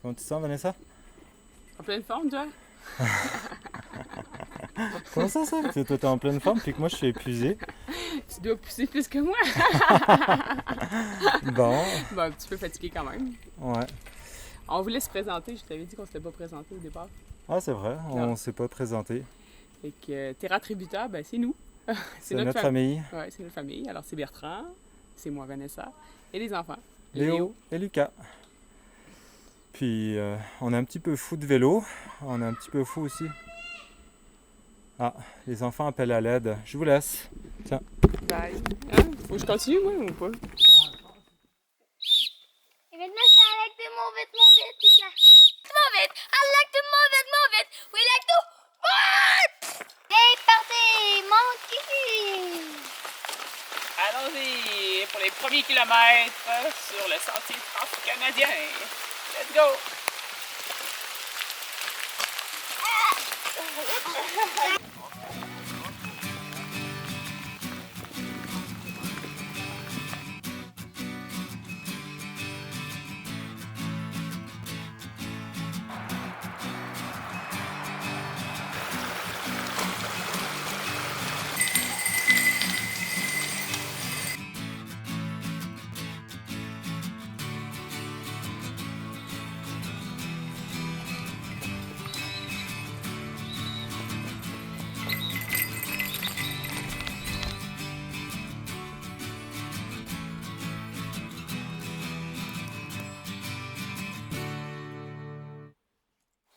Comment tu te sens, Vanessa? En pleine forme, toi? Comment ça? Toi, t'es en pleine forme, puis que moi, je suis épuisé. Tu dois pousser plus que moi. Bon, Bon, un petit peu fatigué quand même. ouais. On voulait se présenter, je t'avais dit qu'on s'était pas présenté au départ. Ah, c'est vrai, on Non. s'est pas présenté. Fait que Terra Tributa, ben c'est nous. C'est notre famille. Ouais, c'est notre famille. Alors c'est Bertrand, c'est moi Vanessa, et les enfants. Léo et Lucas. Puis, on est un petit peu fou de vélo. On est un petit peu fou aussi. Ah, les enfants appellent à l'aide. Je vous laisse. Tiens. Bye. Hein? Faut que je continue, moi, ou pas? And Vanessa, I like to move it, Tika. Move it! I like to move it, move it! We like to move it! Hey, partez! Monkey! Allons-y pour les premiers kilomètres sur le sentier transcanadien. Let's go!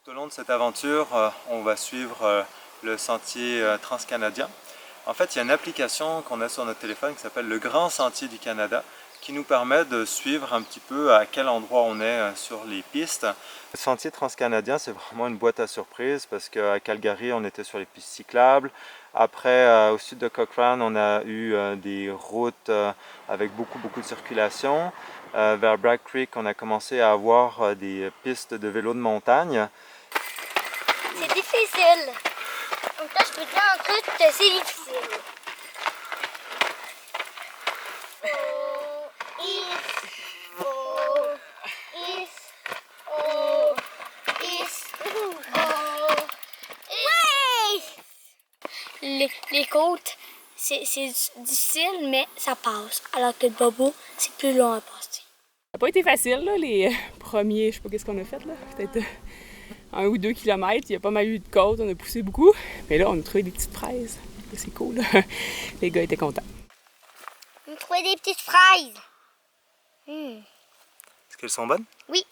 Tout au long de cette aventure, on va suivre le sentier transcanadien. En fait, il y a une application qu'on a sur notre téléphone qui s'appelle le Grand Sentier du Canada qui nous permet de suivre un petit peu à quel endroit on est sur les pistes. Le sentier transcanadien, c'est vraiment une boîte à surprises parce qu'à Calgary, on était sur les pistes cyclables. Après, au sud de Cochrane, on a eu des routes avec beaucoup de circulation. Vers Black Creek, on a commencé à avoir des pistes de vélo de montagne. C'est difficile. Donc là, je peux te dire un truc que c'est difficile. Les côtes, c'est difficile, mais ça passe. Alors que le bobo, c'est plus long à passer. Ça n'a pas été facile, là, les premiers, je sais pas qu'est-ce qu'on a fait, là. Peut-être 1 ou 2 kilomètres. Il y a pas mal eu de côtes, on a poussé beaucoup. Mais là, on a trouvé des petites fraises. C'est cool, là. Les gars étaient contents. On a trouvé des petites fraises. Est-ce qu'elles sont bonnes? Oui.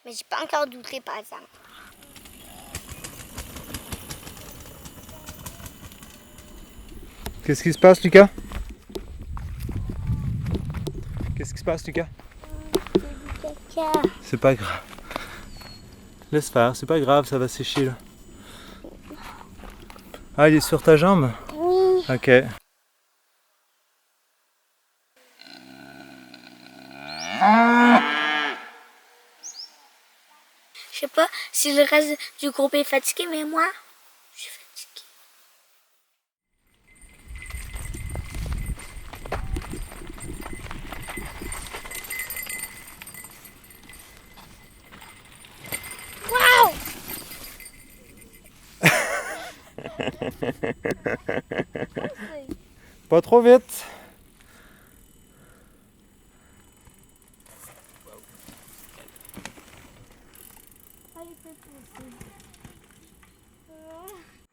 Mais j'ai pas encore goûté, par exemple. Qu'est-ce qui se passe, Lucas? Qu'est-ce qui se passe, Lucas? Caca. C'est pas grave. Laisse faire, c'est pas grave, ça va sécher là. Ah, il est sur ta jambe? Oui. Ok. Je sais pas si le reste du groupe est fatigué, mais moi, je suis fatiguée. Wow! Pas trop vite.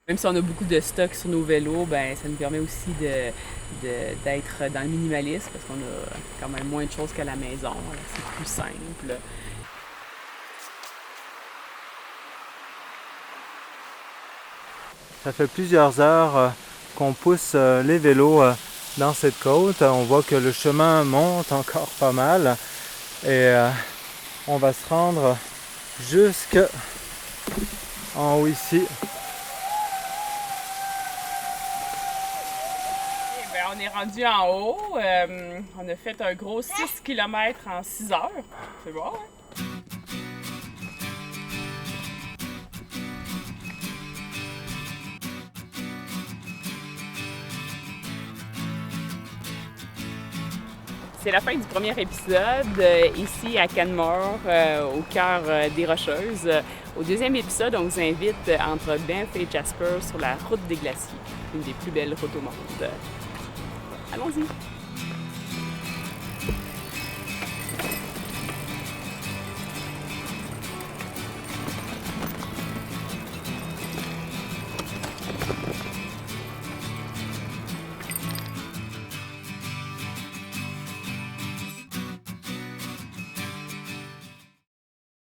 Même si on a beaucoup de stock sur nos vélos, ben ça nous permet aussi d'être dans le minimalisme parce qu'on a quand même moins de choses qu'à la maison. Alors c'est plus simple. Ça fait plusieurs heures qu'on pousse les vélos dans cette côte. On voit que le chemin monte encore pas mal. Et on va se rendre jusque en haut ici. Ben, on est rendu en haut. On a fait un gros 6 km en 6 heures. C'est bon, hein? C'est la fin du premier épisode, ici à Canmore, au cœur des Rocheuses. Au deuxième épisode, on vous invite entre Banff et Jasper sur la route des glaciers, une des plus belles routes au monde. Allons-y!